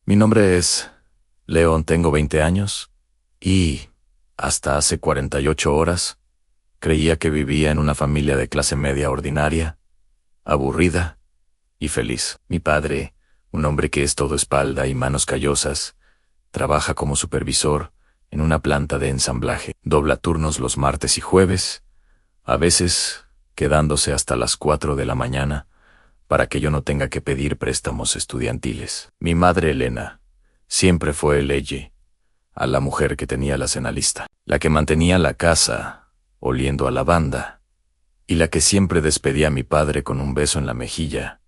Mi nombre es León, tengo 20 años y, hasta hace 48 horas, creía que vivía en una familia de clase media ordinaria, aburrida y feliz. Mi padre, un hombre que es todo espalda y manos callosas, trabaja como supervisor en una planta de ensamblaje. Dobla turnos los martes y jueves, a veces quedándose hasta las 4 de la mañana para que yo no tenga que pedir préstamos estudiantiles. Mi madre Elena siempre fue Leye, a la mujer que tenía la cena lista, la que mantenía la casa oliendo a lavanda, y la que siempre despedía a mi padre con un beso en la mejilla,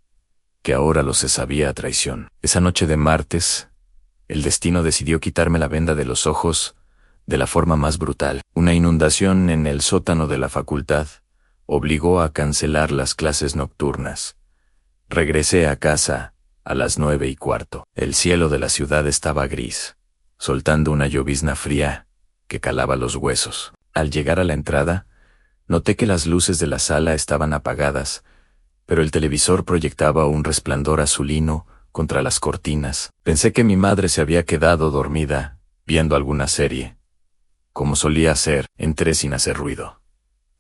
que ahora lo se sabía a traición. Esa noche de martes, el destino decidió quitarme la venda de los ojos de la forma más brutal. Una inundación en el sótano de la facultad obligó a cancelar las clases nocturnas. Regresé a casa a las 9:15. El cielo de la ciudad estaba gris, soltando una llovizna fría que calaba los huesos. Al llegar a la entrada, noté que las luces de la sala estaban apagadas, pero el televisor proyectaba un resplandor azulino contra las cortinas. Pensé que mi madre se había quedado dormida, viendo alguna serie. Como solía hacer, entré sin hacer ruido,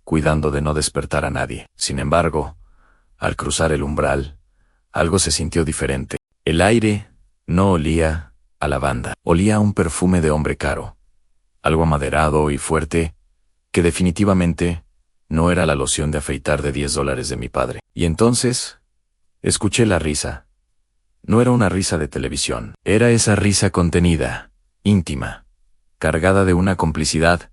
cuidando de no despertar a nadie. Sin embargo, al cruzar el umbral, algo se sintió diferente. El aire no olía a lavanda, olía a un perfume de hombre caro, algo amaderado y fuerte, que definitivamente no era la loción de afeitar de $10 de mi padre. Y entonces, escuché la risa. No era una risa de televisión, era esa risa contenida, íntima, cargada de una complicidad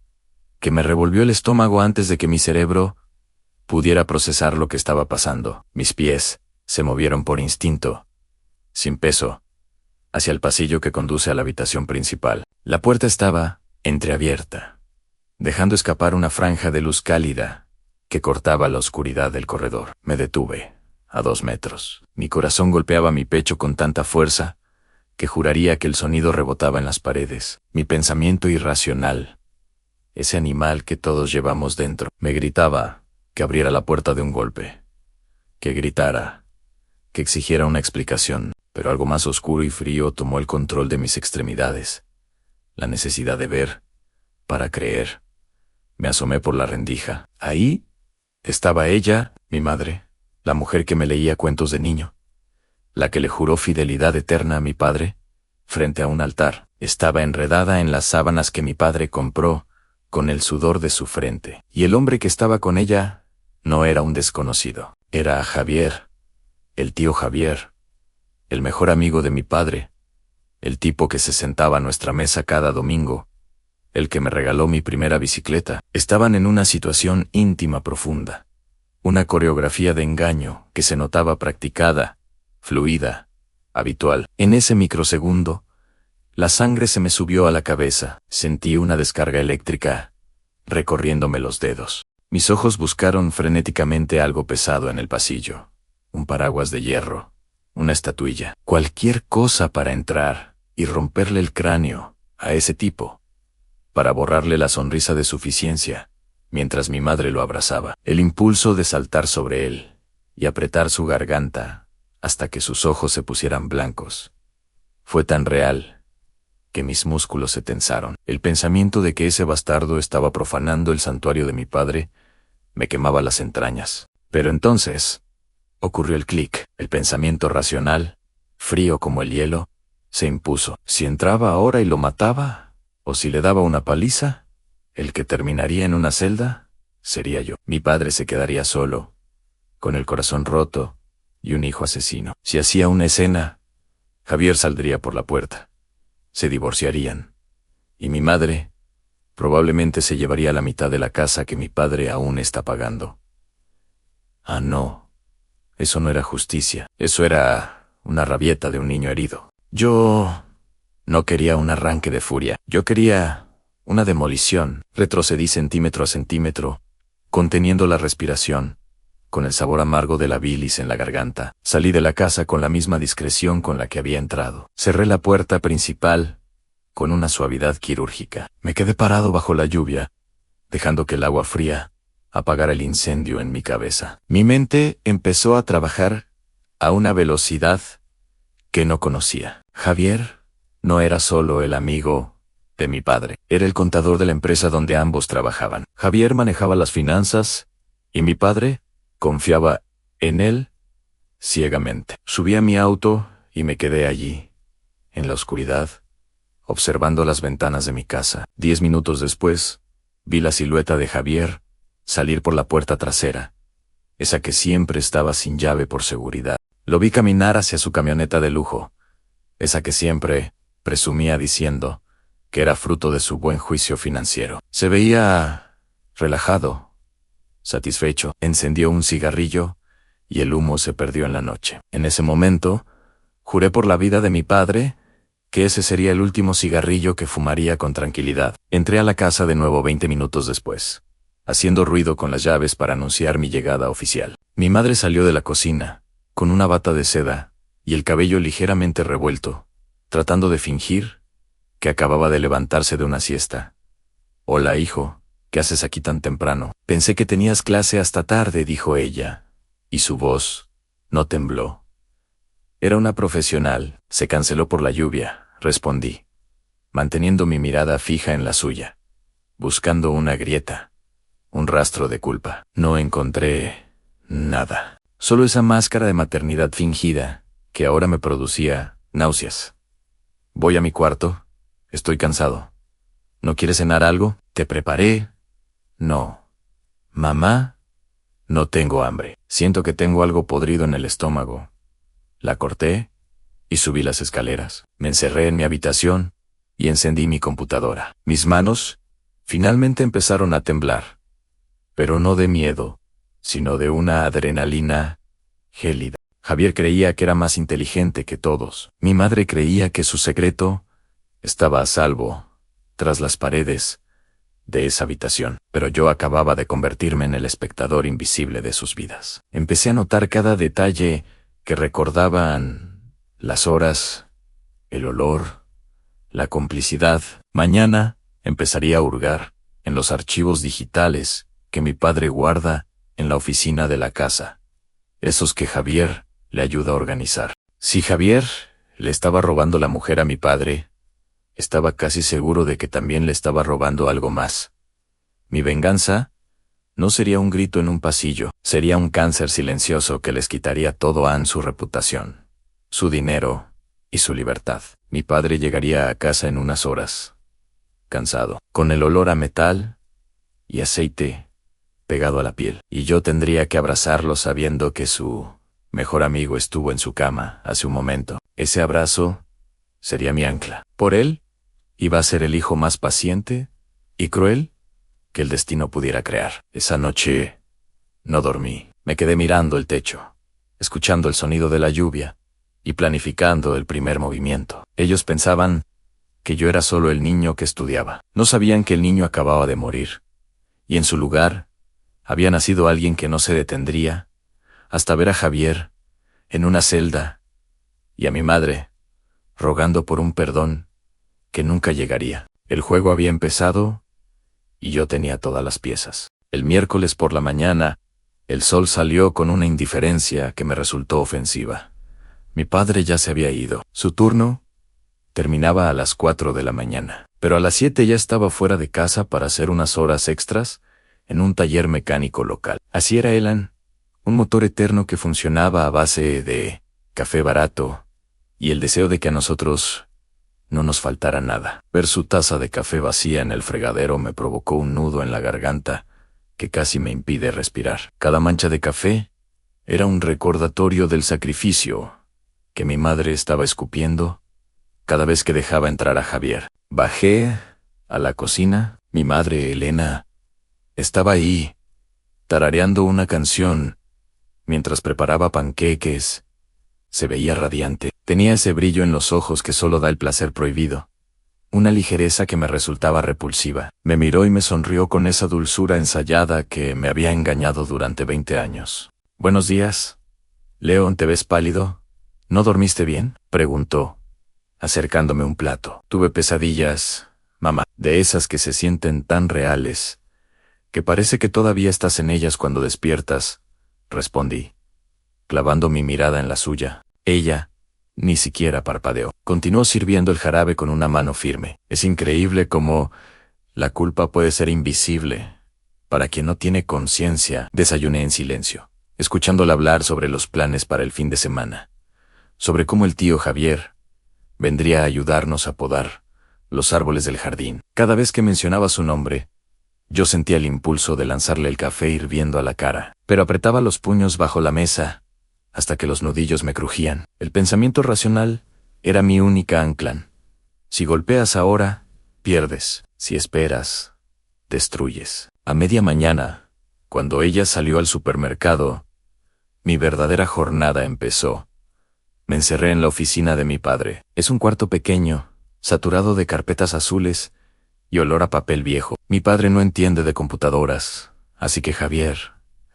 que me revolvió el estómago antes de que mi cerebro pudiera procesar lo que estaba pasando. Mis pies se movieron por instinto, sin peso, hacia el pasillo que conduce a la habitación principal. La puerta estaba entreabierta, dejando escapar una franja de luz cálida que cortaba la oscuridad del corredor. Me detuve, a 2 metros. Mi corazón golpeaba mi pecho con tanta fuerza que juraría que el sonido rebotaba en las paredes. Mi pensamiento irracional, ese animal que todos llevamos dentro, me gritaba que abriera la puerta de un golpe, que gritara, que exigiera una explicación, pero algo más oscuro y frío tomó el control de mis extremidades. La necesidad de ver, para creer. Me asomé por la rendija. Ahí estaba ella, mi madre, la mujer que me leía cuentos de niño, la que le juró fidelidad eterna a mi padre, frente a un altar. Estaba enredada en las sábanas que mi padre compró con el sudor de su frente. Y el hombre que estaba con ella no era un desconocido. Era Javier, el tío Javier, el mejor amigo de mi padre, el tipo que se sentaba a nuestra mesa cada domingo, el que me regaló mi primera bicicleta. Estaban en una situación íntima profunda, una coreografía de engaño que se notaba practicada, fluida, habitual. En ese microsegundo, la sangre se me subió a la cabeza. Sentí una descarga eléctrica recorriéndome los dedos. Mis ojos buscaron frenéticamente algo pesado en el pasillo. Un paraguas de hierro, una estatuilla, cualquier cosa para entrar y romperle el cráneo a ese tipo, para borrarle la sonrisa de suficiencia, mientras mi madre lo abrazaba. El impulso de saltar sobre él y apretar su garganta hasta que sus ojos se pusieran blancos fue tan real que mis músculos se tensaron. El pensamiento de que ese bastardo estaba profanando el santuario de mi padre me quemaba las entrañas. Pero entonces ocurrió el clic. El pensamiento racional, frío como el hielo, se impuso. Si entraba ahora y lo mataba, o si le daba una paliza, el que terminaría en una celda sería yo. Mi padre se quedaría solo, con el corazón roto y un hijo asesino. Si hacía una escena, Javier saldría por la puerta. Se divorciarían. Y mi madre probablemente se llevaría la mitad de la casa que mi padre aún está pagando. Ah, no. Eso no era justicia. Eso era una rabieta de un niño herido. Yo no quería un arranque de furia. Yo quería una demolición. Retrocedí centímetro a centímetro, conteniendo la respiración, con el sabor amargo de la bilis en la garganta. Salí de la casa con la misma discreción con la que había entrado. Cerré la puerta principal con una suavidad quirúrgica. Me quedé parado bajo la lluvia, dejando que el agua fría apagara el incendio en mi cabeza. Mi mente empezó a trabajar a una velocidad que no conocía. Javier No era solo el amigo de mi padre, era el contador de la empresa donde ambos trabajaban. Javier manejaba las finanzas y mi padre confiaba en él ciegamente. Subí a mi auto y me quedé allí, en la oscuridad, observando las ventanas de mi casa. 10 minutos después, vi la silueta de Javier salir por la puerta trasera, esa que siempre estaba sin llave por seguridad. Lo vi caminar hacia su camioneta de lujo, esa que siempre presumía diciendo que era fruto de su buen juicio financiero. Se veía relajado, satisfecho. Encendió un cigarrillo y el humo se perdió en la noche. En ese momento, juré por la vida de mi padre que ese sería el último cigarrillo que fumaría con tranquilidad. Entré a la casa de nuevo 20 minutos después, haciendo ruido con las llaves para anunciar mi llegada oficial. Mi madre salió de la cocina, con una bata de seda y el cabello ligeramente revuelto, tratando de fingir que acababa de levantarse de una siesta. «Hola, hijo, ¿qué haces aquí tan temprano? Pensé que tenías clase hasta tarde», dijo ella, y su voz no tembló. Era una profesional. «Se canceló por la lluvia», respondí, manteniendo mi mirada fija en la suya, buscando una grieta, un rastro de culpa. No encontré nada, solo esa máscara de maternidad fingida que ahora me producía náuseas. «Voy a mi cuarto. Estoy cansado. ¿No quieres cenar algo? Te preparé». «No. Mamá, no tengo hambre. Siento que tengo algo podrido en el estómago». La corté y subí las escaleras. Me encerré en mi habitación y encendí mi computadora. Mis manos finalmente empezaron a temblar, pero no de miedo, sino de una adrenalina gélida. Javier creía que era más inteligente que todos. Mi madre creía que su secreto estaba a salvo tras las paredes de esa habitación, pero yo acababa de convertirme en el espectador invisible de sus vidas. Empecé a notar cada detalle que recordaban las horas, el olor, la complicidad. Mañana empezaría a hurgar en los archivos digitales que mi padre guarda en la oficina de la casa, esos que Javier le ayuda a organizar. Si Javier le estaba robando la mujer a mi padre, estaba casi seguro de que también le estaba robando algo más. Mi venganza no sería un grito en un pasillo, sería un cáncer silencioso que les quitaría todo a su reputación, su dinero y su libertad. Mi padre llegaría a casa en unas horas, cansado, con el olor a metal y aceite pegado a la piel, y yo tendría que abrazarlo sabiendo que su mejor amigo estuvo en su cama hace un momento. Ese abrazo sería mi ancla. Por él, iba a ser el hijo más paciente y cruel que el destino pudiera crear. Esa noche no dormí. Me quedé mirando el techo, escuchando el sonido de la lluvia y planificando el primer movimiento. Ellos pensaban que yo era solo el niño que estudiaba. No sabían que el niño acababa de morir, y en su lugar había nacido alguien que no se detendría hasta ver a Javier en una celda y a mi madre rogando por un perdón que nunca llegaría. El juego había empezado y yo tenía todas las piezas. El miércoles por la mañana, el sol salió con una indiferencia que me resultó ofensiva. Mi padre ya se había ido. Su turno terminaba a las 4 de la mañana, pero a las 7 ya estaba fuera de casa para hacer unas horas extras en un taller mecánico local. Así era Elan, un motor eterno que funcionaba a base de café barato y el deseo de que a nosotros no nos faltara nada. Ver su taza de café vacía en el fregadero me provocó un nudo en la garganta que casi me impide respirar. Cada mancha de café era un recordatorio del sacrificio que mi madre estaba escupiendo cada vez que dejaba entrar a Javier. Bajé a la cocina. Mi madre, Elena, estaba ahí, tarareando una canción mientras preparaba panqueques. Se veía radiante. Tenía ese brillo en los ojos que solo da el placer prohibido, una ligereza que me resultaba repulsiva. Me miró y me sonrió con esa dulzura ensayada que me había engañado durante 20 años. «Buenos días. León, ¿te ves pálido? ¿No dormiste bien?», preguntó, acercándome un plato. «Tuve pesadillas, mamá, de esas que se sienten tan reales, que parece que todavía estás en ellas cuando despiertas», respondí, clavando mi mirada en la suya. Ella Ni siquiera parpadeó. Continuó sirviendo el jarabe con una mano firme. Es increíble cómo la culpa puede ser invisible para quien no tiene conciencia. Desayuné en silencio, escuchándola hablar sobre los planes para el fin de semana, sobre cómo el tío Javier vendría a ayudarnos a podar los árboles del jardín. Cada vez que mencionaba su nombre, yo sentía el impulso de lanzarle el café hirviendo a la cara, pero apretaba los puños bajo la mesa hasta que los nudillos me crujían. El pensamiento racional era mi única ancla. Si golpeas ahora, pierdes. Si esperas, destruyes. A media mañana, cuando ella salió al supermercado, mi verdadera jornada empezó. Me encerré en la oficina de mi padre. Es un cuarto pequeño, saturado de carpetas azules y olor a papel viejo. Mi padre no entiende de computadoras, así que Javier,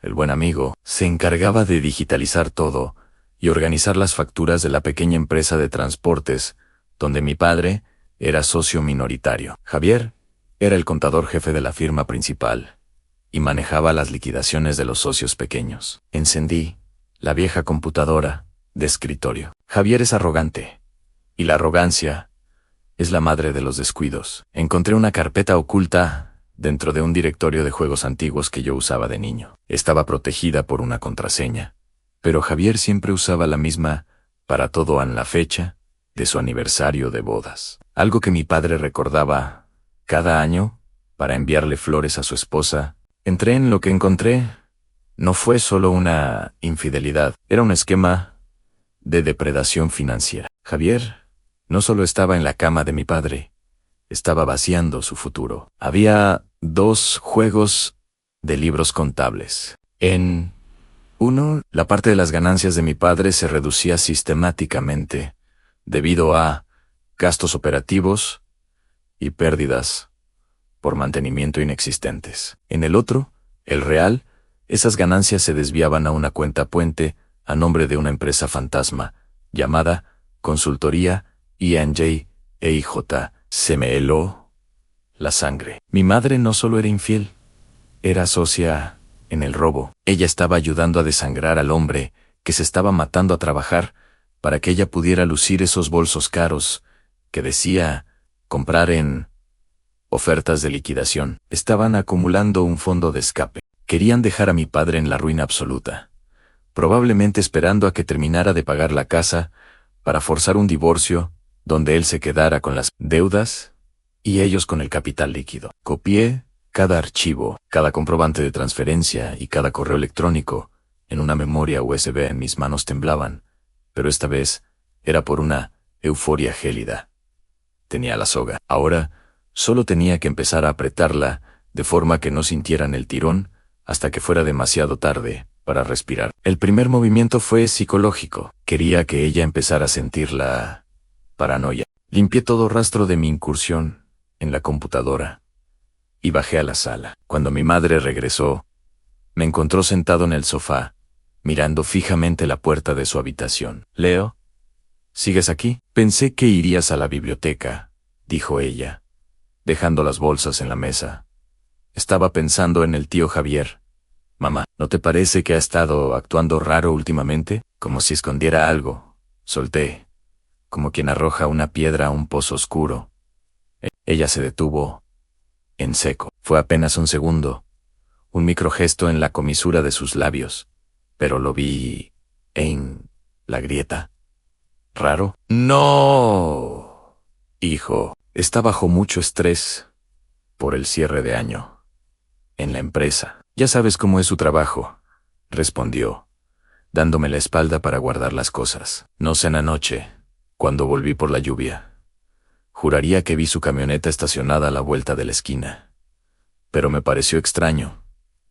el buen amigo, se encargaba de digitalizar todo y organizar las facturas de la pequeña empresa de transportes, donde mi padre era socio minoritario. Javier era el contador jefe de la firma principal y manejaba las liquidaciones de los socios pequeños. Encendí la vieja computadora de escritorio. Javier es arrogante, y la arrogancia es la madre de los descuidos. Encontré una carpeta oculta dentro de un directorio de juegos antiguos que yo usaba de niño. Estaba protegida por una contraseña, pero Javier siempre usaba la misma para todo en la fecha de su aniversario de bodas. Algo que mi padre recordaba cada año para enviarle flores a su esposa. Entré en lo que encontré. No fue solo una infidelidad, era un esquema de depredación financiera. Javier no solo estaba en la cama de mi padre, estaba vaciando su futuro. Había 2 juegos de libros contables. En uno, la parte de las ganancias de mi padre se reducía sistemáticamente debido a gastos operativos y pérdidas por mantenimiento inexistentes. En el otro, el real, esas ganancias se desviaban a una cuenta puente a nombre de una empresa fantasma llamada Consultoría I&J EIJ. Se me heló la sangre. Mi madre no solo era infiel, era socia en el robo. Ella estaba ayudando a desangrar al hombre que se estaba matando a trabajar para que ella pudiera lucir esos bolsos caros que decía comprar en ofertas de liquidación. Estaban acumulando un fondo de escape. Querían dejar a mi padre en la ruina absoluta, probablemente esperando a que terminara de pagar la casa para forzar un divorcio donde él se quedara con las deudas y ellos con el capital líquido. Copié cada archivo, cada comprobante de transferencia y cada correo electrónico en una memoria USB. Mis manos temblaban, pero esta vez era por una euforia gélida. Tenía la soga. Ahora solo tenía que empezar a apretarla de forma que no sintieran el tirón hasta que fuera demasiado tarde para respirar. El primer movimiento fue psicológico. Quería que ella empezara a sentir la paranoia. Limpié todo rastro de mi incursión en la computadora y bajé a la sala. Cuando mi madre regresó, me encontró sentado en el sofá, mirando fijamente la puerta de su habitación. «Leo, ¿sigues aquí? Pensé que irías a la biblioteca», dijo ella, dejando las bolsas en la mesa. Estaba pensando en el tío Javier. «Mamá, ¿no te parece que ha estado actuando raro últimamente? Como si escondiera algo». Solté, como quien arroja una piedra a un pozo oscuro. Ella se detuvo en seco. Fue apenas un segundo, un microgesto en la comisura de sus labios, pero lo vi en la grieta. ¿Raro? No, hijo, está bajo mucho estrés por el cierre de año en la empresa. Ya sabes cómo es su trabajo, respondió, dándome la espalda para guardar las cosas. No sé, en la noche, cuando volví por la lluvia, juraría que vi su camioneta estacionada a la vuelta de la esquina. Pero me pareció extraño,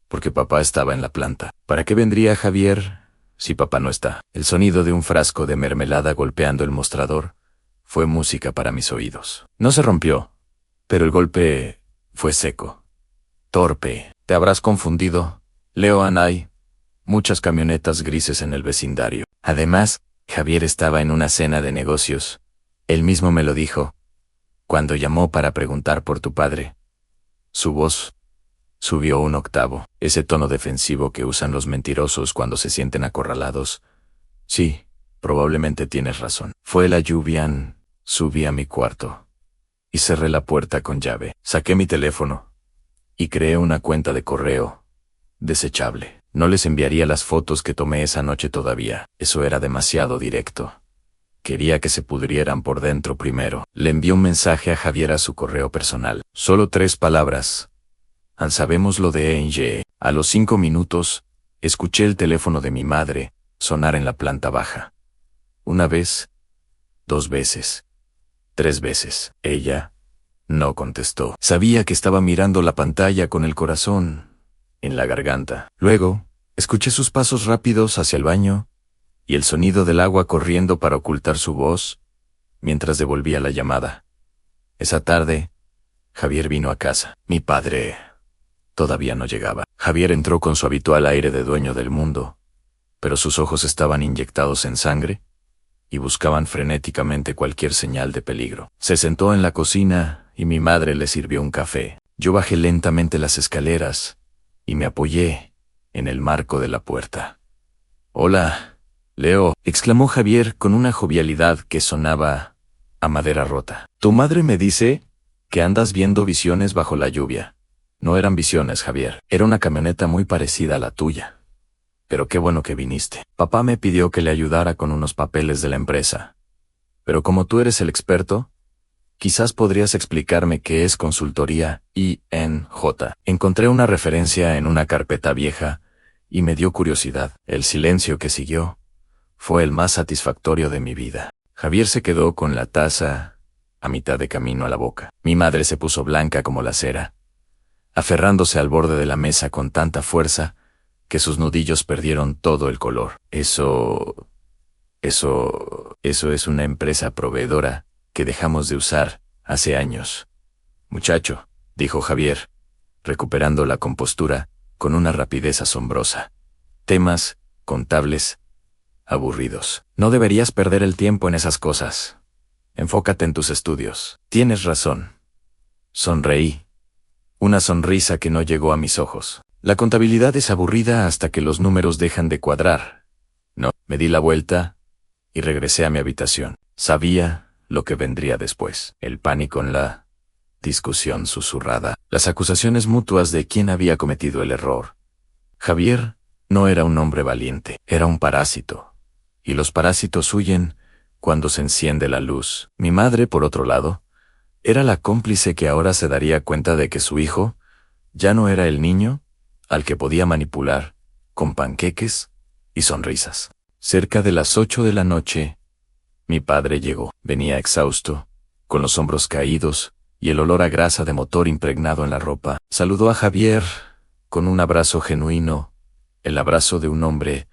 porque papá estaba en la planta. ¿Para qué vendría Javier si papá no está? El sonido de un frasco de mermelada golpeando el mostrador fue música para mis oídos. No se rompió, pero el golpe fue seco, torpe. Te habrás confundido, Leo. Hay muchas camionetas grises en el vecindario. Además, Javier estaba en una cena de negocios. Él mismo me lo dijo cuando llamó para preguntar por tu padre. Su voz subió un octavo, ese tono defensivo que usan los mentirosos cuando se sienten acorralados. Sí, Probablemente tienes razón. Fue la lluvia. Subí a mi cuarto y cerré la puerta con llave. Saqué mi teléfono y creé una cuenta de correo desechable. No les enviaría las fotos que tomé esa noche todavía. Eso era demasiado directo. Quería que se pudrieran por dentro primero. Le envié un mensaje a Javier a su correo personal. Solo 3 palabras. Sabemos lo de ENG. A los 5 minutos, escuché el teléfono de mi madre sonar en la planta baja. 1 vez, 2 veces, 3 veces. Ella no contestó. Sabía que estaba mirando la pantalla con el corazón en la garganta. Luego, escuché sus pasos rápidos hacia el baño y el sonido del agua corriendo para ocultar su voz mientras devolvía la llamada. Esa tarde, Javier vino a casa. Mi padre todavía no llegaba. Javier entró con su habitual aire de dueño del mundo, pero sus ojos estaban inyectados en sangre y buscaban frenéticamente cualquier señal de peligro. Se sentó en la cocina y mi madre le sirvió un café. Yo bajé lentamente las escaleras y me apoyé en el marco de la puerta. «Hola, Leo», exclamó Javier con una jovialidad que sonaba a madera rota. «Tu madre me dice que andas viendo visiones bajo la lluvia». No eran visiones, Javier. Era una camioneta muy parecida a la tuya. Pero qué bueno que viniste. Papá me pidió que le ayudara con unos papeles de la empresa. Pero como tú eres el experto, quizás podrías explicarme qué es consultoría INJ. Encontré una referencia en una carpeta vieja y me dio curiosidad. El silencio que siguió fue el más satisfactorio de mi vida. Javier se quedó con la taza a mitad de camino a la boca. Mi madre se puso blanca como la cera, aferrándose al borde de la mesa con tanta fuerza que sus nudillos perdieron todo el color. Eso es una empresa proveedora que dejamos de usar hace años. Muchacho, dijo Javier, recuperando la compostura con una rapidez asombrosa. Temas contables aburridos. No deberías perder el tiempo en esas cosas. Enfócate en tus estudios. Tienes razón. Sonreí. Una sonrisa que no llegó a mis ojos. La contabilidad es aburrida hasta que los números dejan de cuadrar. No, me di la vuelta y regresé a mi habitación. Sabía lo que vendría después. El pánico en la discusión susurrada. Las acusaciones mutuas de quién había cometido el error. Javier no era un hombre valiente, era un parásito. Y los parásitos huyen cuando se enciende la luz. Mi madre, por otro lado, era la cómplice que ahora se daría cuenta de que su hijo ya no era el niño al que podía manipular con panqueques y sonrisas. Cerca de las 8 de la noche, mi padre llegó. Venía exhausto, con los hombros caídos y el olor a grasa de motor impregnado en la ropa. Saludó a Javier con un abrazo genuino, el abrazo de un hombre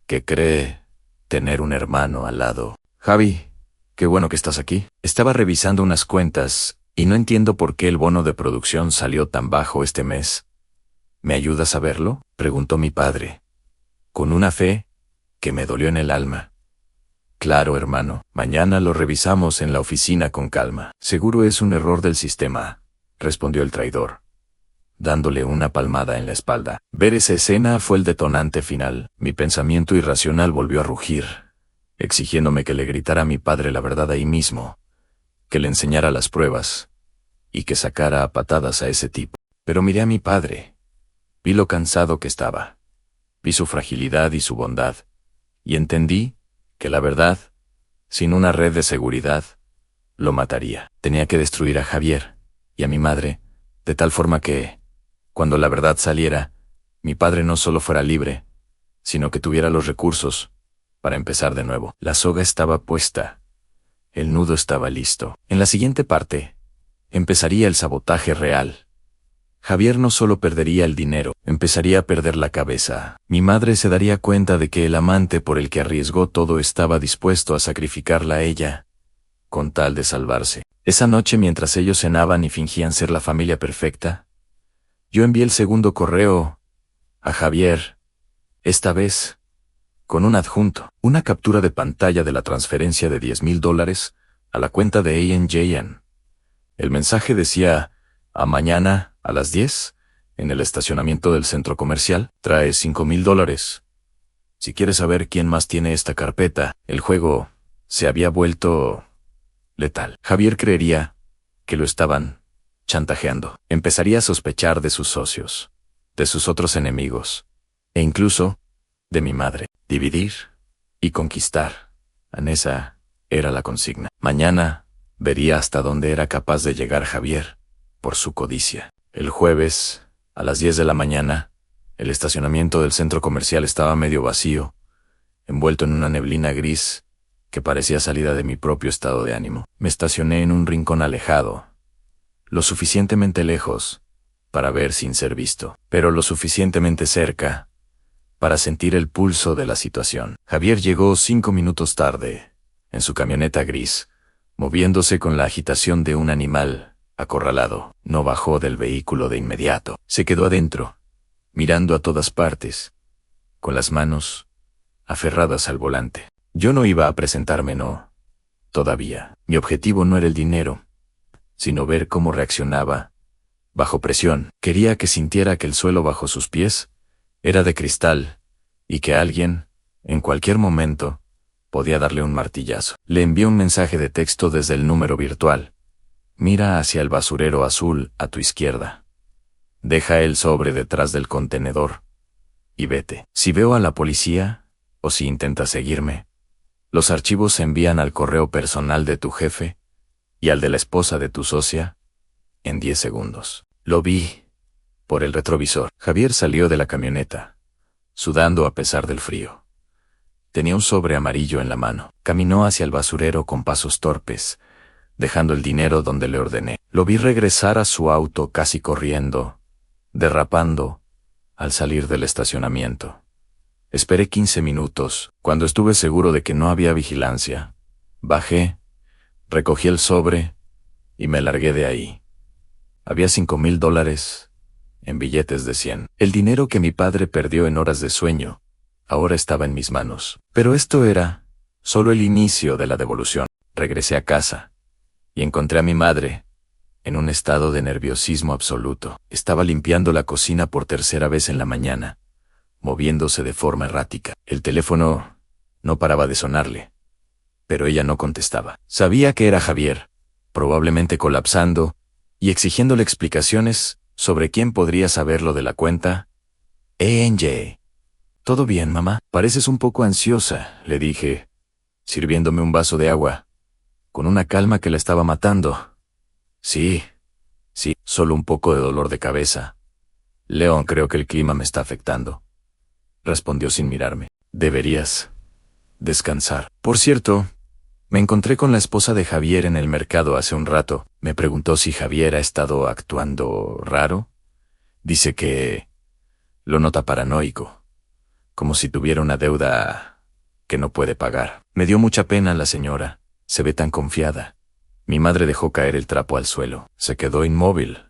que cree tener un hermano al lado. «Javi, qué bueno que estás aquí». Estaba revisando unas cuentas y no entiendo por qué el bono de producción salió tan bajo este mes. ¿Me ayudas a verlo?, preguntó mi padre, con una fe que me dolió en el alma. «Claro, hermano, mañana lo revisamos en la oficina con calma». «Seguro es un error del sistema», respondió el traidor, dándole una palmada en la espalda. Ver esa escena fue el detonante final. Mi pensamiento irracional volvió a rugir, exigiéndome que le gritara a mi padre la verdad ahí mismo, que le enseñara las pruebas y que sacara a patadas a ese tipo. Pero miré a mi padre. Vi lo cansado que estaba. Vi su fragilidad y su bondad. Y entendí que la verdad, sin una red de seguridad, lo mataría. Tenía que destruir a Javier y a mi madre, de tal forma que, cuando la verdad saliera, mi padre no solo fuera libre, sino que tuviera los recursos para empezar de nuevo. La soga estaba puesta. El nudo estaba listo. En la siguiente parte, empezaría el sabotaje real. Javier no solo perdería el dinero, empezaría a perder la cabeza. Mi madre se daría cuenta de que el amante por el que arriesgó todo estaba dispuesto a sacrificarla a ella, con tal de salvarse. Esa noche, mientras ellos cenaban y fingían ser la familia perfecta, yo envié el segundo correo a Javier, esta vez con un adjunto, una captura de pantalla de la transferencia de $10,000 a la cuenta de ANJN. El mensaje decía: «A mañana, a las 10, en el estacionamiento del centro comercial, trae $5,000. Si quieres saber quién más tiene esta carpeta, el juego se había vuelto letal. Javier creería que lo estaban chantajeando. Empezaría a sospechar de sus socios, de sus otros enemigos, e incluso de mi madre. Dividir y conquistar. Esa era la consigna. Mañana vería hasta dónde era capaz de llegar Javier por su codicia. El jueves, a las 10 de la mañana, el estacionamiento del centro comercial estaba medio vacío, envuelto en una neblina gris que parecía salida de mi propio estado de ánimo. Me estacioné en un rincón alejado, lo suficientemente lejos para ver sin ser visto, pero lo suficientemente cerca para sentir el pulso de la situación. Javier llegó 5 minutos tarde, en su camioneta gris, moviéndose con la agitación de un animal acorralado. No bajó del vehículo de inmediato. Se quedó adentro, mirando a todas partes, con las manos aferradas al volante. Yo no iba a presentarme, no. Todavía. Mi objetivo no era el dinero, sino ver cómo reaccionaba bajo presión. Quería que sintiera que el suelo bajo sus pies era de cristal y que alguien, en cualquier momento, podía darle un martillazo. Le envié un mensaje de texto desde el número virtual. Mira hacia el basurero azul a tu izquierda. Deja el sobre detrás del contenedor y vete. Si veo a la policía, o si intenta seguirme, los archivos se envían al correo personal de tu jefe y al de la esposa de tu socia en 10 segundos. Lo vi por el retrovisor. Javier salió de la camioneta, sudando a pesar del frío. Tenía un sobre amarillo en la mano. Caminó hacia el basurero con pasos torpes, dejando el dinero donde le ordené. Lo vi regresar a su auto casi corriendo, derrapando, al salir del estacionamiento. Esperé 15 minutos. Cuando estuve seguro de que no había vigilancia, bajé, recogí el sobre y me largué de ahí. Había $5,000 en billetes de 100. El dinero que mi padre perdió en horas de sueño ahora estaba en mis manos. Pero esto era solo el inicio de la devolución. Regresé a casa y encontré a mi madre en un estado de nerviosismo absoluto. Estaba limpiando la cocina por tercera vez en la mañana, moviéndose de forma errática. El teléfono no paraba de sonarle, pero ella no contestaba. Sabía que era Javier, probablemente colapsando y exigiéndole explicaciones sobre quién podría saberlo de la cuenta. ENJ. ¿Todo bien, mamá? Pareces un poco ansiosa, le dije, sirviéndome un vaso de agua, con una calma que la estaba matando. Sí, solo un poco de dolor de cabeza. León, creo que el clima me está afectando, respondió sin mirarme. Deberías descansar. Por cierto, me encontré con la esposa de Javier en el mercado hace un rato. Me preguntó si Javier ha estado actuando raro. Dice que lo nota paranoico, como si tuviera una deuda que no puede pagar. Me dio mucha pena la señora. Se ve tan confiada. Mi madre dejó caer el trapo al suelo. Se quedó inmóvil,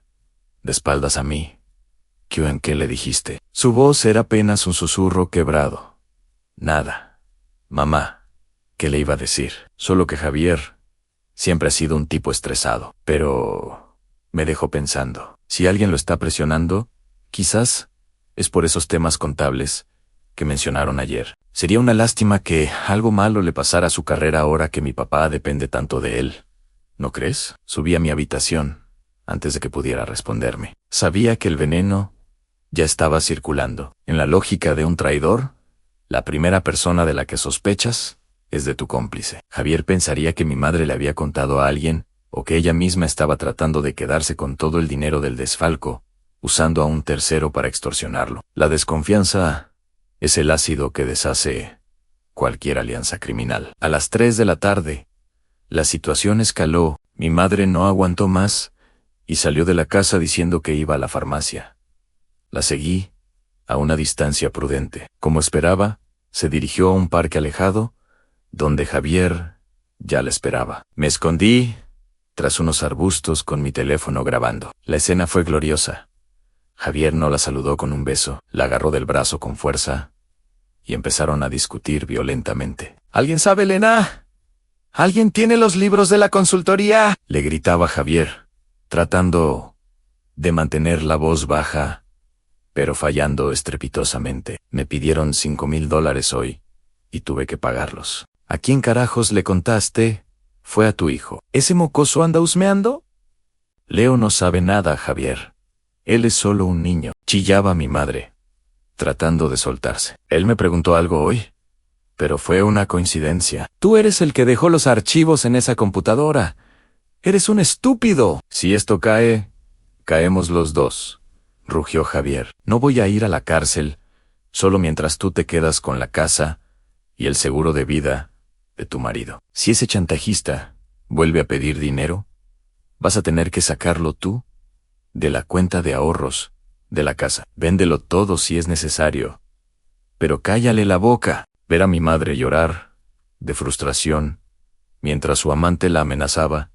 de espaldas a mí. ¿En qué le dijiste? Su voz era apenas un susurro quebrado. Nada. Mamá, ¿qué le iba a decir? Solo que Javier siempre ha sido un tipo estresado. Pero me dejó pensando. Si alguien lo está presionando, quizás es por esos temas contables que mencionaron ayer. Sería una lástima que algo malo le pasara a su carrera ahora que mi papá depende tanto de él. ¿No crees? Subí a mi habitación antes de que pudiera responderme. Sabía que el veneno ya estaba circulando. En la lógica de un traidor, la primera persona de la que sospechas es de tu cómplice. Javier pensaría que mi madre le había contado a alguien, o que ella misma estaba tratando de quedarse con todo el dinero del desfalco, usando a un tercero para extorsionarlo. La desconfianza es el ácido que deshace cualquier alianza criminal. A las 3 de la tarde, la situación escaló. Mi madre no aguantó más y salió de la casa diciendo que iba a la farmacia. La seguí a una distancia prudente. Como esperaba, se dirigió a un parque alejado, donde Javier ya la esperaba. Me escondí tras unos arbustos con mi teléfono grabando. La escena fue gloriosa. Javier no la saludó con un beso, la agarró del brazo con fuerza y empezaron a discutir violentamente. ¿Alguien sabe, Elena? ¿Alguien tiene los libros de la consultoría? Le gritaba Javier, tratando de mantener la voz baja pero fallando estrepitosamente. Me pidieron $5,000 hoy, y tuve que pagarlos. ¿A quién carajos le contaste? Fue a tu hijo. ¿Ese mocoso anda husmeando? Leo no sabe nada, Javier. Él es solo un niño. Chillaba mi madre, tratando de soltarse. Él me preguntó algo hoy, pero fue una coincidencia. Tú eres el que dejó los archivos en esa computadora. Eres un estúpido. Si esto cae, caemos los dos, rugió Javier. No voy a ir a la cárcel, solo mientras tú te quedas con la casa y el seguro de vida de tu marido. Si ese chantajista vuelve a pedir dinero, vas a tener que sacarlo tú de la cuenta de ahorros de la casa. Véndelo todo si es necesario, pero cállale la boca. Ver a mi madre llorar de frustración mientras su amante la amenazaba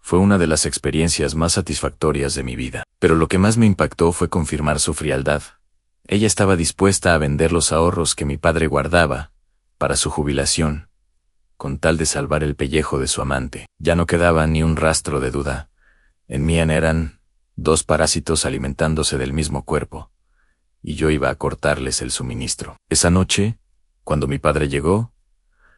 fue una de las experiencias más satisfactorias de mi vida. Pero lo que más me impactó fue confirmar su frialdad. Ella estaba dispuesta a vender los ahorros que mi padre guardaba para su jubilación, con tal de salvar el pellejo de su amante. Ya no quedaba ni un rastro de duda. En mí eran dos parásitos alimentándose del mismo cuerpo, y yo iba a cortarles el suministro. Esa noche, cuando mi padre llegó,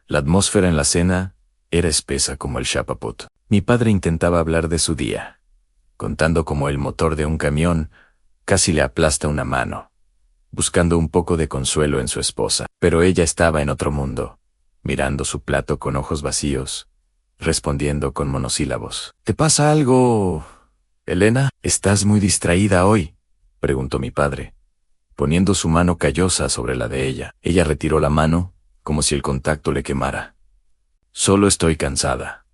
la atmósfera en la cena era espesa como el chapaput. Mi padre intentaba hablar de su día, contando cómo el motor de un camión casi le aplasta una mano, buscando un poco de consuelo en su esposa. Pero ella estaba en otro mundo, mirando su plato con ojos vacíos, respondiendo con monosílabos. ¿Te pasa algo, Elena? ¿Estás muy distraída hoy?, preguntó mi padre, poniendo su mano callosa sobre la de ella. Ella retiró la mano, como si el contacto le quemara. Solo estoy cansada,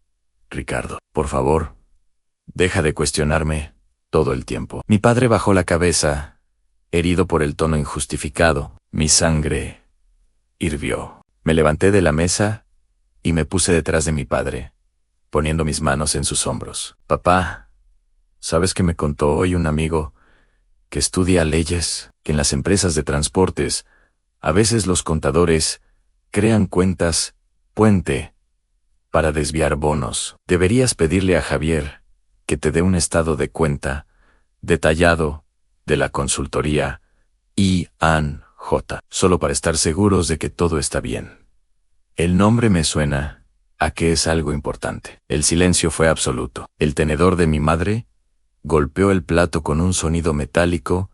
Ricardo. Por favor, deja de cuestionarme todo el tiempo. Mi padre bajó la cabeza, herido por el tono injustificado. Mi sangre hirvió. Me levanté de la mesa y me puse detrás de mi padre, poniendo mis manos en sus hombros. Papá, ¿sabes qué me contó hoy un amigo que estudia leyes? Que en las empresas de transportes, a veces los contadores crean cuentas puente para desviar bonos. Deberías pedirle a Javier que te dé un estado de cuenta detallado de la consultoría I&J, solo para estar seguros de que todo está bien. El nombre me suena a que es algo importante. El silencio fue absoluto. El tenedor de mi madre golpeó el plato con un sonido metálico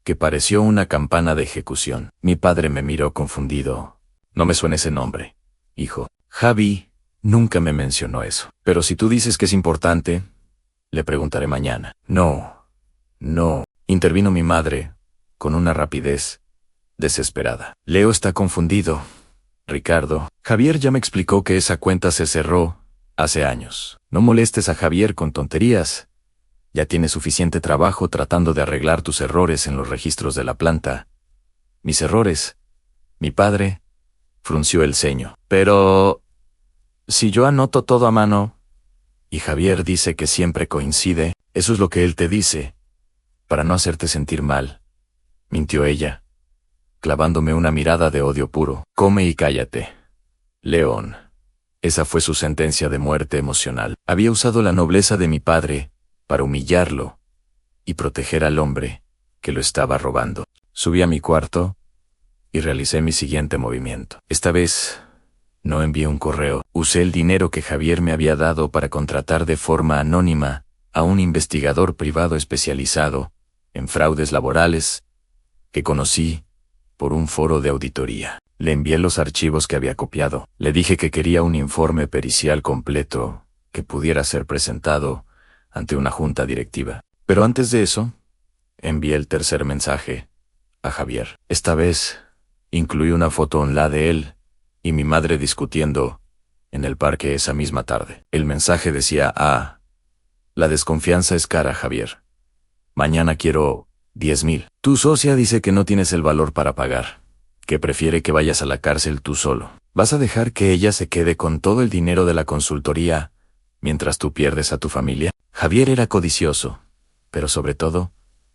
que pareció una campana de ejecución. Mi padre me miró confundido. No me suena ese nombre, hijo. Javi nunca me mencionó eso. Pero si tú dices que es importante, le preguntaré mañana. No, intervino mi madre, con una rapidez desesperada. Leo está confundido, Ricardo. Javier ya me explicó que esa cuenta se cerró hace años. No molestes a Javier con tonterías. Ya tienes suficiente trabajo tratando de arreglar tus errores en los registros de la planta. ¿Mis errores? Mi padre frunció el ceño. Pero si yo anoto todo a mano, y Javier dice que siempre coincide, eso es lo que él te dice, para no hacerte sentir mal, mintió ella, clavándome una mirada de odio puro. Come y cállate, León. Esa fue su sentencia de muerte emocional. Había usado la nobleza de mi padre para humillarlo y proteger al hombre que lo estaba robando. Subí a mi cuarto y realicé mi siguiente movimiento. Esta vez no envié un correo. Usé el dinero que Javier me había dado para contratar de forma anónima a un investigador privado especializado en fraudes laborales que conocí por un foro de auditoría. Le envié los archivos que había copiado. Le dije que quería un informe pericial completo que pudiera ser presentado ante una junta directiva. Pero antes de eso, envié el tercer mensaje a Javier. Esta vez incluí una foto online de él y mi madre discutiendo en el parque esa misma tarde. El mensaje decía: la desconfianza es cara, Javier. Mañana quiero 10,000. Tu socia dice que no tienes el valor para pagar, que prefiere que vayas a la cárcel tú solo. ¿Vas a dejar que ella se quede con todo el dinero de la consultoría mientras tú pierdes a tu familia? Javier era codicioso, pero sobre todo,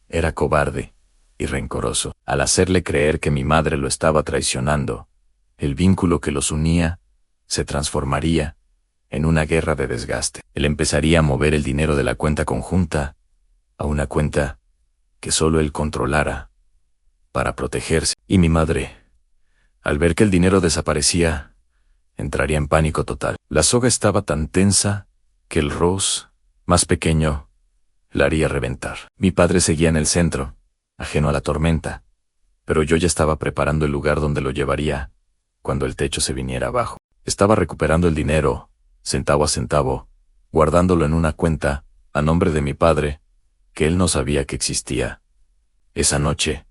era cobarde y rencoroso. Al hacerle creer que mi madre lo estaba traicionando, el vínculo que los unía se transformaría en una guerra de desgaste. Él empezaría a mover el dinero de la cuenta conjunta a una cuenta que solo él controlara para protegerse. Y mi madre, al ver que el dinero desaparecía, entraría en pánico total. La soga estaba tan tensa que el Rose, más pequeño, la haría reventar. Mi padre seguía en el centro, ajeno a la tormenta, pero yo ya estaba preparando el lugar donde lo llevaría cuando el techo se viniera abajo. Estaba recuperando el dinero, centavo a centavo, guardándolo en una cuenta a nombre de mi padre, que él no sabía que existía. Esa noche,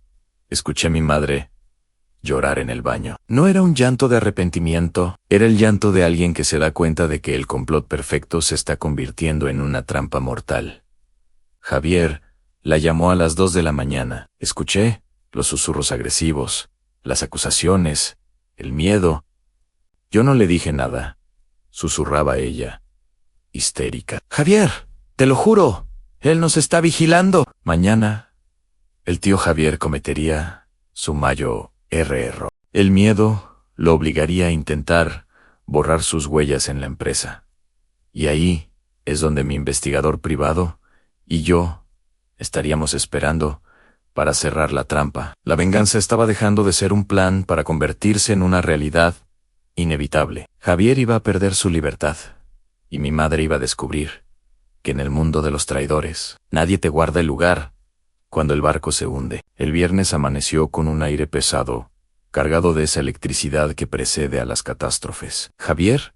escuché a mi madre llorar en el baño. No era un llanto de arrepentimiento, era el llanto de alguien que se da cuenta de que el complot perfecto se está convirtiendo en una trampa mortal. Javier la llamó a las 2 de la mañana. Escuché los susurros agresivos, las acusaciones, el miedo. Yo no le dije nada. Susurraba ella, histérica. Javier, te lo juro, él nos está vigilando. Mañana, el tío Javier cometería su mayor error. El miedo lo obligaría a intentar borrar sus huellas en la empresa. Y ahí es donde mi investigador privado y yo estaríamos esperando para cerrar la trampa. La venganza estaba dejando de ser un plan para convertirse en una realidad inevitable. Javier iba a perder su libertad, y mi madre iba a descubrir que en el mundo de los traidores, nadie te guarda el lugar cuando el barco se hunde. El viernes amaneció con un aire pesado, cargado de esa electricidad que precede a las catástrofes. Javier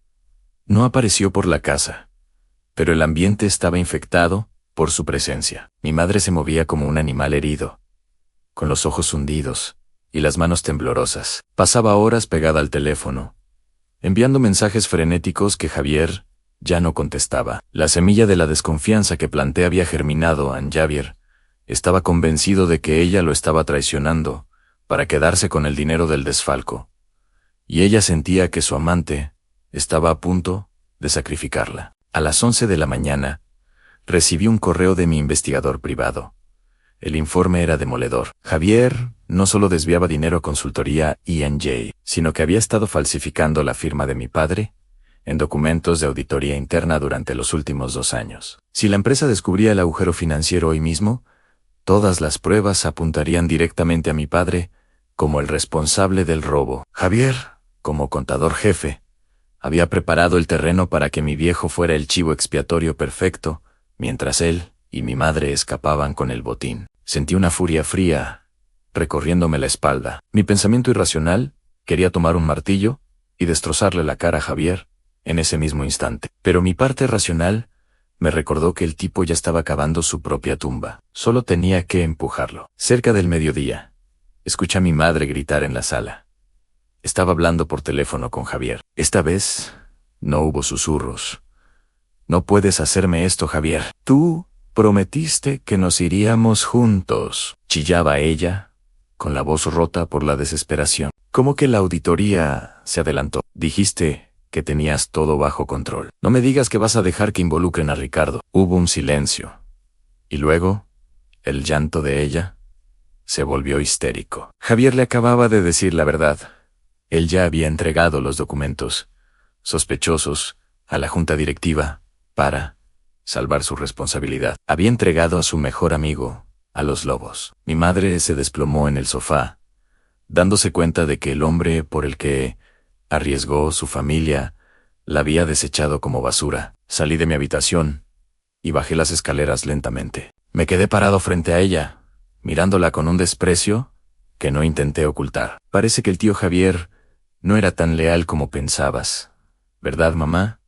no apareció por la casa, pero el ambiente estaba infectado por su presencia. Mi madre se movía como un animal herido, con los ojos hundidos y las manos temblorosas. Pasaba horas pegada al teléfono, enviando mensajes frenéticos que Javier ya no contestaba. La semilla de la desconfianza que planté había germinado en Javier. Estaba convencido de que ella lo estaba traicionando para quedarse con el dinero del desfalco, y ella sentía que su amante estaba a punto de sacrificarla. A las 11 de la mañana, recibí un correo de mi investigador privado. El informe era demoledor. Javier no solo desviaba dinero a consultoría E&J, sino que había estado falsificando la firma de mi padre en documentos de auditoría interna durante los últimos 2 años. Si la empresa descubría el agujero financiero hoy mismo, todas las pruebas apuntarían directamente a mi padre como el responsable del robo. Javier, como contador jefe, había preparado el terreno para que mi viejo fuera el chivo expiatorio perfecto, mientras él y mi madre escapaban con el botín. Sentí una furia fría recorriéndome la espalda. Mi pensamiento irracional quería tomar un martillo y destrozarle la cara a Javier en ese mismo instante. Pero mi parte racional me recordó que el tipo ya estaba cavando su propia tumba. Solo tenía que empujarlo. Cerca del mediodía, escuché a mi madre gritar en la sala. Estaba hablando por teléfono con Javier. Esta vez no hubo susurros. No puedes hacerme esto, Javier. Tú prometiste que nos iríamos juntos, chillaba ella, con la voz rota por la desesperación. ¿Cómo que la auditoría se adelantó? Dijiste que tenías todo bajo control. No me digas que vas a dejar que involucren a Ricardo. Hubo un silencio. Y luego, el llanto de ella se volvió histérico. Javier le acababa de decir la verdad. Él ya había entregado los documentos sospechosos a la junta directiva para salvar su responsabilidad. Había entregado a su mejor amigo a los lobos. Mi madre se desplomó en el sofá, dándose cuenta de que el hombre por el que arriesgó su familia la había desechado como basura. Salí de mi habitación y bajé las escaleras lentamente. Me quedé parado frente a ella, mirándola con un desprecio que no intenté ocultar. Parece que el tío Javier no era tan leal como pensabas, ¿verdad, mamá?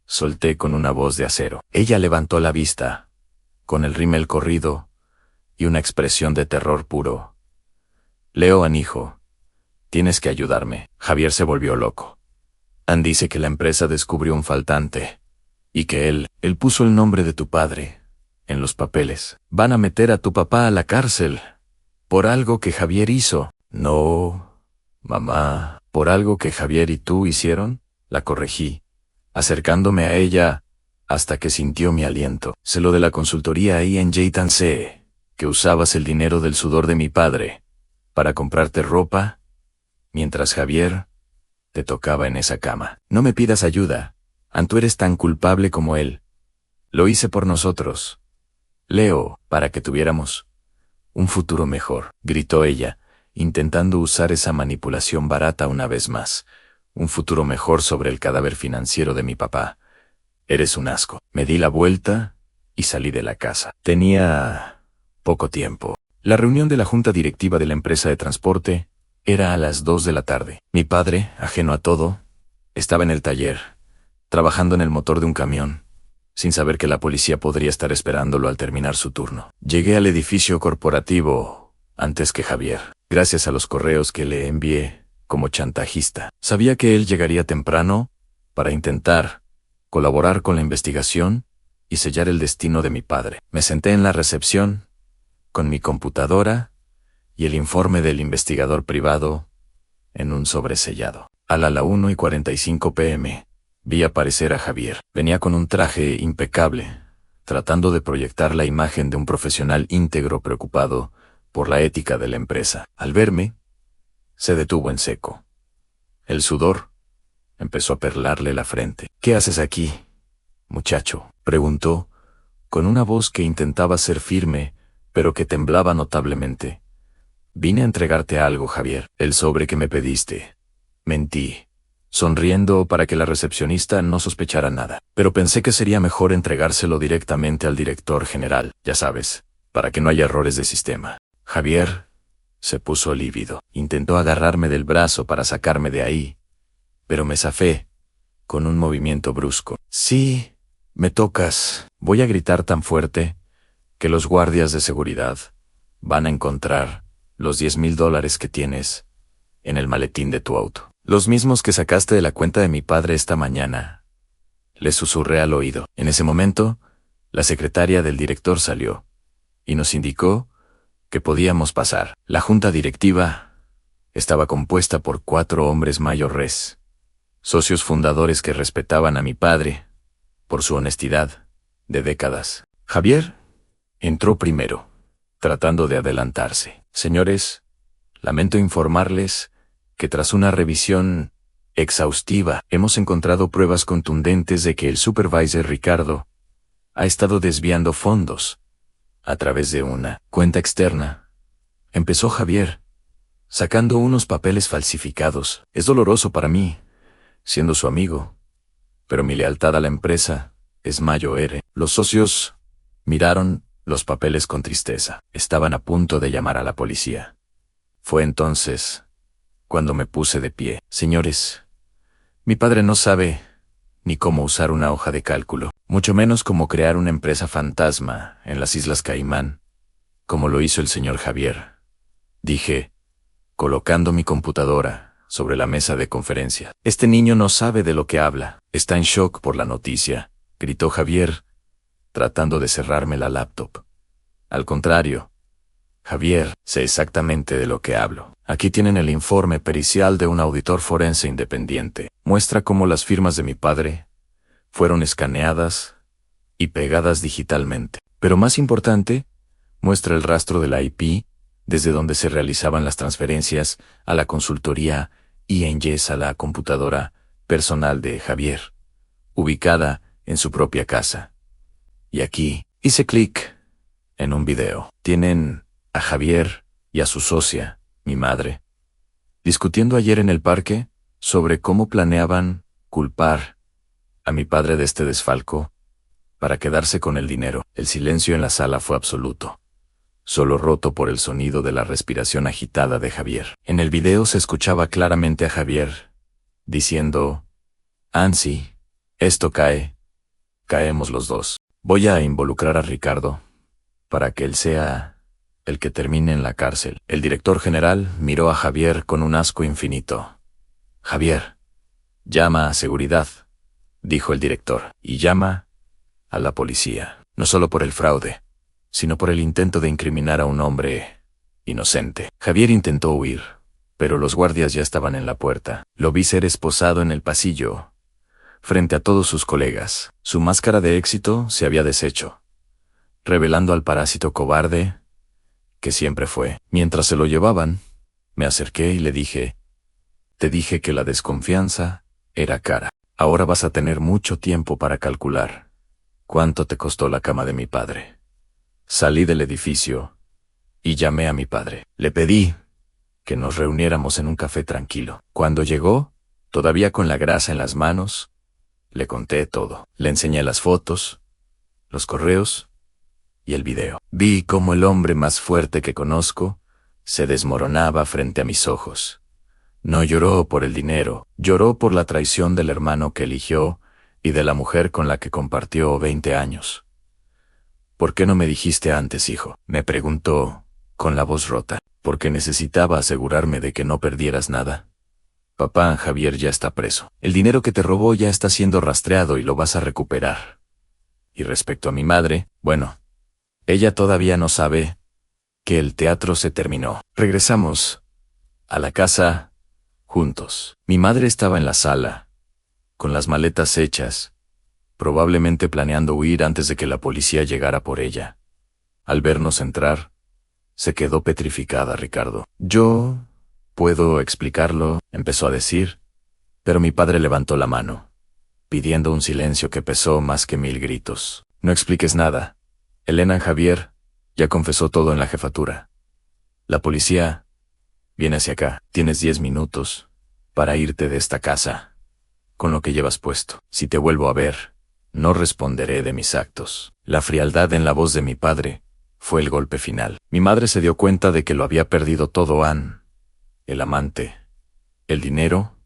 Solté con una voz de acero. Ella levantó la vista, con el rímel corrido y una expresión de terror puro. Leoan, hijo, tienes que ayudarme. Javier se volvió loco. Ann dice que la empresa descubrió un faltante y que él puso el nombre de tu padre en los papeles. Van a meter a tu papá a la cárcel por algo que Javier hizo. No, mamá, por algo que Javier y tú hicieron, la corregí, acercándome a ella hasta que sintió mi aliento. Sé lo de la consultoría E&J, tan sé que usabas el dinero del sudor de mi padre para comprarte ropa, mientras Javier te tocaba en esa cama. No me pidas ayuda, Ann, tú eres tan culpable como él. Lo hice por nosotros, Leo, para que tuviéramos un futuro mejor, gritó ella, intentando usar esa manipulación barata una vez más. Un futuro mejor sobre el cadáver financiero de mi papá. Eres un asco. Me di la vuelta y salí de la casa. Tenía poco tiempo. La reunión de la junta directiva de la empresa de transporte era a las 2 de la tarde. Mi padre, ajeno a todo, estaba en el taller, trabajando en el motor de un camión, sin saber que la policía podría estar esperándolo al terminar su turno. Llegué al edificio corporativo antes que Javier, gracias a los correos que le envié como chantajista. Sabía que él llegaría temprano para intentar colaborar con la investigación y sellar el destino de mi padre. Me senté en la recepción, con mi computadora y el informe del investigador privado en un sobresellado. A la 1:45 p.m. vi aparecer a Javier. Venía con un traje impecable, tratando de proyectar la imagen de un profesional íntegro preocupado por la ética de la empresa. Al verme, se detuvo en seco. El sudor empezó a perlarle la frente. «¿Qué haces aquí, muchacho?», preguntó, con una voz que intentaba ser firme, pero que temblaba notablemente. «Vine a entregarte algo, Javier. El sobre que me pediste». Mentí, sonriendo para que la recepcionista no sospechara nada. Pero pensé que sería mejor entregárselo directamente al director general, ya sabes, para que no haya errores de sistema. Javier se puso lívido. Intentó agarrarme del brazo para sacarme de ahí, pero me zafé con un movimiento brusco. «Sí, me tocas». Voy a gritar tan fuerte que los guardias de seguridad van a encontrar los $10,000 que tienes en el maletín de tu auto. «Los mismos que sacaste de la cuenta de mi padre esta mañana», le susurré al oído. En ese momento, la secretaria del director salió y nos indicó que podíamos pasar. La junta directiva estaba compuesta por 4 hombres mayores, socios fundadores que respetaban a mi padre por su honestidad de décadas. Javier entró primero, tratando de adelantarse. «Señores, lamento informarles que tras una revisión exhaustiva hemos encontrado pruebas contundentes de que el supervisor Ricardo ha estado desviando fondos a través de una cuenta externa». Empezó Javier, sacando unos papeles falsificados. «Es doloroso para mí, siendo su amigo, pero mi lealtad a la empresa es mayor». Los socios miraron los papeles con tristeza. Estaban a punto de llamar a la policía. Fue entonces cuando me puse de pie. «Señores, mi padre no sabe ni cómo usar una hoja de cálculo, mucho menos cómo crear una empresa fantasma en las Islas Caimán, como lo hizo el señor Javier», dije, colocando mi computadora sobre la mesa de conferencia. «Este niño no sabe de lo que habla. Está en shock por la noticia», gritó Javier, tratando de cerrarme la laptop. «Al contrario, Javier, sé exactamente de lo que hablo. Aquí tienen el informe pericial de un auditor forense independiente. Muestra cómo las firmas de mi padre fueron escaneadas y pegadas digitalmente. Pero más importante, muestra el rastro de la IP desde donde se realizaban las transferencias a la consultoría INGES a la computadora personal de Javier, ubicada en su propia casa. Y aquí hice clic en un video. Tienen a Javier y a su socia, mi madre, discutiendo ayer en el parque sobre cómo planeaban culpar a mi padre de este desfalco para quedarse con el dinero». El silencio en la sala fue absoluto, solo roto por el sonido de la respiración agitada de Javier. En el video se escuchaba claramente a Javier diciendo: «Ansi, esto caemos los dos. Voy a involucrar a Ricardo para que él sea el que termine en la cárcel». El director general miró a Javier con un asco infinito. «Javier, llama a seguridad», dijo el director, «y llama a la policía, no solo por el fraude, sino por el intento de incriminar a un hombre inocente». Javier intentó huir, pero los guardias ya estaban en la puerta. Lo vi ser esposado en el pasillo, frente a todos sus colegas. Su máscara de éxito se había deshecho, revelando al parásito cobarde que siempre fue. Mientras se lo llevaban, me acerqué y le dije: «Te dije que la desconfianza era cara. Ahora vas a tener mucho tiempo para calcular cuánto te costó la cama de mi padre». Salí del edificio y llamé a mi padre. Le pedí que nos reuniéramos en un café tranquilo. Cuando llegó, todavía con la grasa en las manos, le conté todo. Le enseñé las fotos, los correos y el video. Vi cómo el hombre más fuerte que conozco se desmoronaba frente a mis ojos. No lloró por el dinero, lloró por la traición del hermano que eligió y de la mujer con la que compartió 20 años. ¿Por qué no me dijiste antes, hijo?, me preguntó, con la voz rota. Porque necesitaba asegurarme de que no perdieras nada. Papá, Javier ya está preso. El dinero que te robó ya está siendo rastreado y lo vas a recuperar. Y respecto a mi madre, bueno, ella todavía no sabe que el teatro se terminó. Regresamos a la casa juntos. Mi madre estaba en la sala, con las maletas hechas, probablemente planeando huir antes de que la policía llegara por ella. Al vernos entrar, se quedó petrificada, Ricardo. Yo puedo explicarlo, empezó a decir, pero mi padre levantó la mano, pidiendo un silencio que pesó más que 1000 gritos. No expliques nada. Elena, Javier ya confesó todo en la jefatura. La policía viene hacia acá. Tienes 10 minutos para irte de esta casa con lo que llevas puesto. Si te vuelvo a ver, no responderé de mis actos. La frialdad en la voz de mi padre fue el golpe final. Mi madre se dio cuenta de que lo había perdido todo: Ann, el amante, el dinero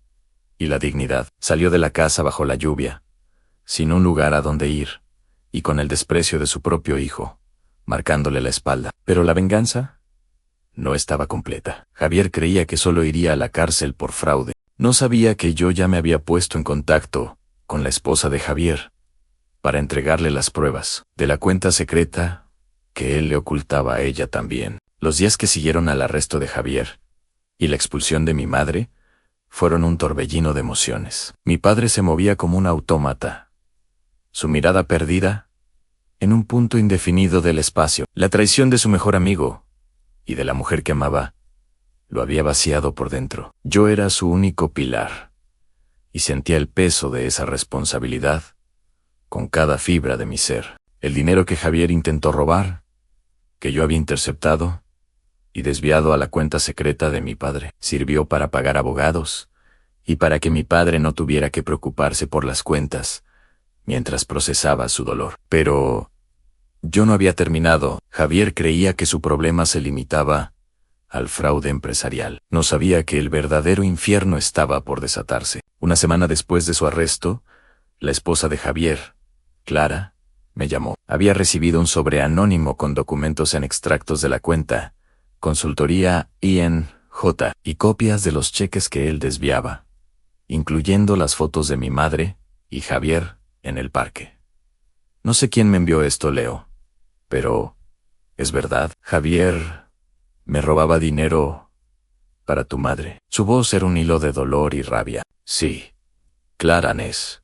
y la dignidad. Salió de la casa bajo la lluvia, sin un lugar a donde ir, y con el desprecio de su propio hijo, marcándole la espalda. Pero la venganza no estaba completa. Javier creía que solo iría a la cárcel por fraude. No sabía que yo ya me había puesto en contacto con la esposa de Javier para entregarle las pruebas de la cuenta secreta que él le ocultaba a ella también. Los días que siguieron al arresto de Javier y la expulsión de mi madre fueron un torbellino de emociones. Mi padre se movía como un autómata, su mirada perdida en un punto indefinido del espacio. La traición de su mejor amigo y de la mujer que amaba lo había vaciado por dentro. Yo era su único pilar y sentía el peso de esa responsabilidad con cada fibra de mi ser. El dinero que Javier intentó robar, que yo había interceptado y desviado a la cuenta secreta de mi padre, sirvió para pagar abogados y para que mi padre no tuviera que preocuparse por las cuentas mientras procesaba su dolor. Pero yo no había terminado. Javier creía que su problema se limitaba al fraude empresarial. No sabía que el verdadero infierno estaba por desatarse. Una semana después de su arresto, la esposa de Javier, Clara, me llamó. Había recibido un sobre anónimo con documentos en extractos de la cuenta, consultoría INJ, y copias de los cheques que él desviaba, incluyendo las fotos de mi madre y Javier en el parque. No sé quién me envió esto, Leo, pero es verdad. Javier me robaba dinero para tu madre. Su voz era un hilo de dolor y rabia. Sí, Clara, es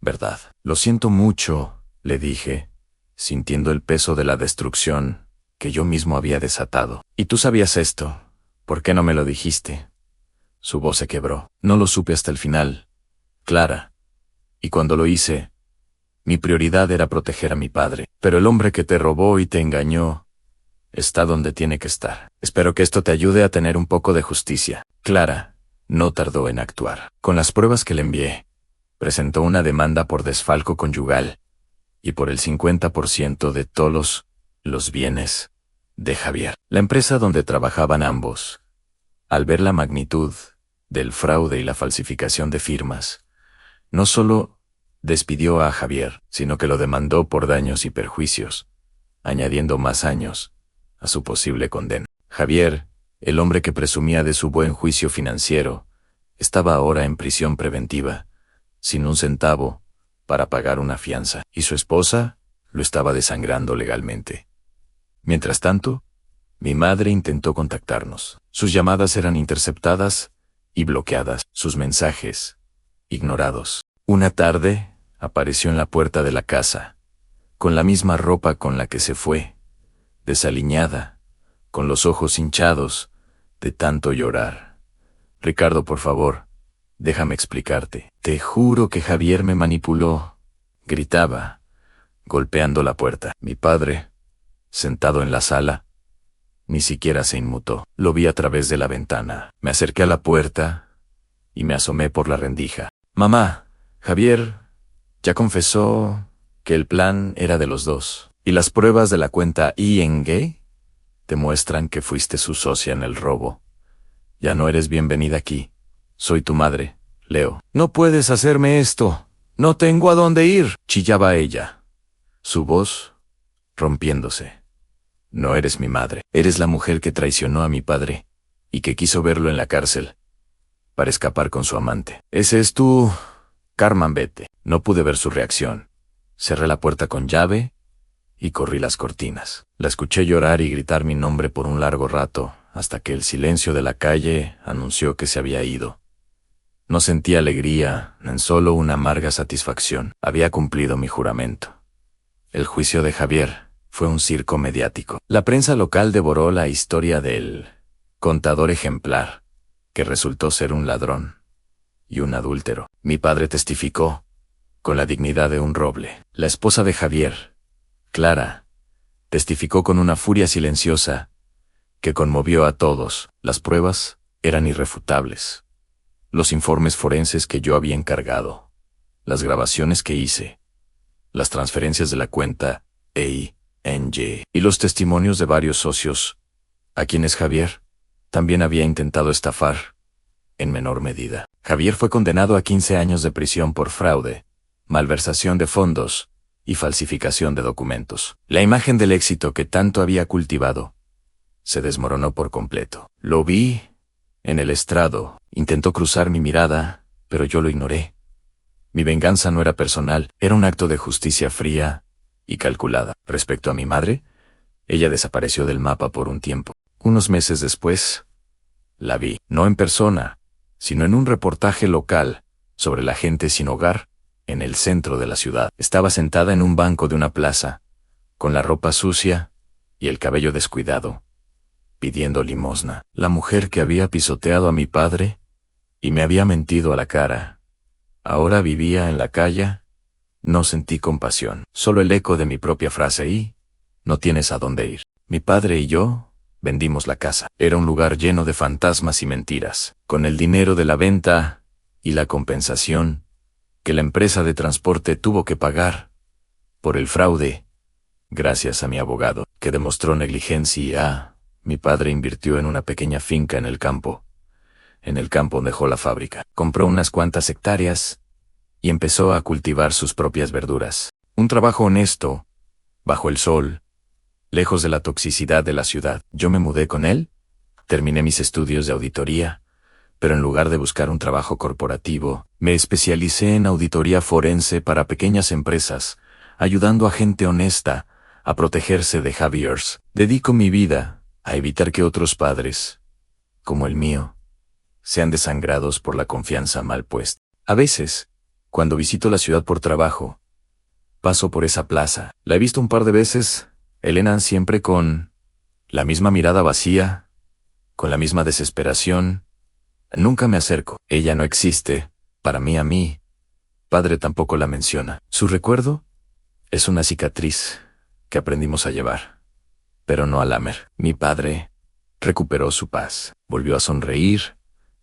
verdad. Lo siento mucho, le dije, sintiendo el peso de la destrucción que yo mismo había desatado. ¿Y tú sabías esto? ¿Por qué no me lo dijiste? Su voz se quebró. No lo supe hasta el final, Clara. Y cuando lo hice, mi prioridad era proteger a mi padre. Pero el hombre que te robó y te engañó está donde tiene que estar. Espero que esto te ayude a tener un poco de justicia. Clara no tardó en actuar. Con las pruebas que le envié, presentó una demanda por desfalco conyugal y por el 50% de todos los bienes de Javier. La empresa donde trabajaban ambos, al ver la magnitud del fraude y la falsificación de firmas, no solo despidió a Javier, sino que lo demandó por daños y perjuicios, añadiendo más años a su posible condena. Javier, el hombre que presumía de su buen juicio financiero, estaba ahora en prisión preventiva, sin un centavo para pagar una fianza, y su esposa lo estaba desangrando legalmente. Mientras tanto, mi madre intentó contactarnos. Sus llamadas eran interceptadas y bloqueadas, sus mensajes ignorados. Una tarde, apareció en la puerta de la casa, con la misma ropa con la que se fue, desaliñada, con los ojos hinchados de tanto llorar. Ricardo, por favor, déjame explicarte. Te juro que Javier me manipuló, gritaba, golpeando la puerta. Mi padre, sentado en la sala, Ni siquiera se inmutó. Lo vi a través de la ventana. Me acerqué a la puerta y me asomé por la rendija. Mamá, Javier ya confesó que el plan era de los dos. Y las pruebas de la cuenta ING demuestran que fuiste su socia en el robo. Ya no eres bienvenida aquí. Soy tu madre, Leo. No puedes hacerme esto. No tengo a dónde ir, chillaba ella, su voz rompiéndose. No eres mi madre. Eres la mujer que traicionó a mi padre y que quiso verlo en la cárcel para escapar con su amante. Ese es tú, Carmen, vete. No pude ver su reacción. Cerré la puerta con llave y corrí las cortinas. La escuché llorar y gritar mi nombre por un largo rato, hasta que el silencio de la calle anunció que se había ido. No sentí alegría, en solo una amarga satisfacción. Había cumplido mi juramento. El juicio de Javier fue un circo mediático. La prensa local devoró la historia del contador ejemplar, que resultó ser un ladrón y un adúltero. Mi padre testificó, con la dignidad de un roble. La esposa de Javier, Clara, testificó con una furia silenciosa que conmovió a todos. Las pruebas eran irrefutables. Los informes forenses que yo había encargado, las grabaciones que hice, las transferencias de la cuenta EING y los testimonios de varios socios, a quienes Javier también había intentado estafar, en menor medida. Javier fue condenado a 15 años de prisión por fraude, malversación de fondos y falsificación de documentos. La imagen del éxito que tanto había cultivado se desmoronó por completo. Lo vi en el estrado. Intentó cruzar mi mirada, pero yo lo ignoré. Mi venganza no era personal, era un acto de justicia fría y calculada. Respecto a mi madre, ella desapareció del mapa por un tiempo. Unos meses después, la vi, no en persona, sino en un reportaje local sobre la gente sin hogar en el centro de la ciudad. Estaba sentada en un banco de una plaza, con la ropa sucia y el cabello descuidado, pidiendo limosna. La mujer que había pisoteado a mi padre y me había mentido a la cara, ahora vivía en la calle. No sentí compasión, solo el eco de mi propia frase y no tienes a dónde ir. Mi padre y yo vendimos la casa. Era un lugar lleno de fantasmas y mentiras. Con el dinero de la venta y la compensación que la empresa de transporte tuvo que pagar por el fraude, gracias a mi abogado, que demostró negligencia, mi padre invirtió en una pequeña finca en el campo. En el campo dejó la fábrica, compró unas cuantas hectáreas y empezó a cultivar sus propias verduras. Un trabajo honesto, bajo el sol, lejos de la toxicidad de la ciudad. Yo me mudé con él, terminé mis estudios de auditoría, pero en lugar de buscar un trabajo corporativo, me especialicé en auditoría forense para pequeñas empresas, ayudando a gente honesta a protegerse de Javiers. Dedico mi vida a evitar que otros padres, como el mío, sean desangrados por la confianza mal puesta. A veces, cuando visito la ciudad por trabajo, paso por esa plaza. La he visto un par de veces, Elena, siempre con la misma mirada vacía, con la misma desesperación. Nunca me acerco. Ella no existe, para mí, a mí. Padre tampoco la menciona. Su recuerdo es una cicatriz que aprendimos a llevar, pero no a lamer. Mi padre recuperó su paz, volvió a sonreír,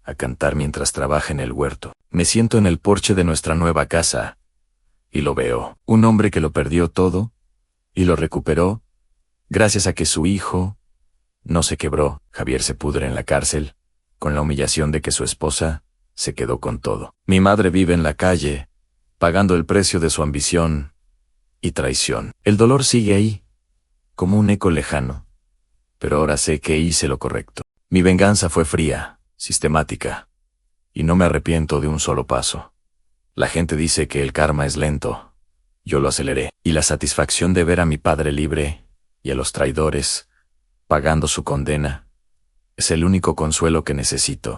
a cantar mientras trabaja en el huerto. Me siento en el porche de nuestra nueva casa y lo veo. Un hombre que lo perdió todo y lo recuperó gracias a que su hijo no se quebró. Javier se pudre en la cárcel con la humillación de que su esposa se quedó con todo. Mi madre vive en la calle, pagando el precio de su ambición y traición. El dolor sigue ahí, como un eco lejano, pero ahora sé que hice lo correcto. Mi venganza fue fría, sistemática, y no me arrepiento de un solo paso. La gente dice que el karma es lento. Yo lo aceleré, y la satisfacción de ver a mi padre libre y a los traidores pagando su condena es el único consuelo que necesito.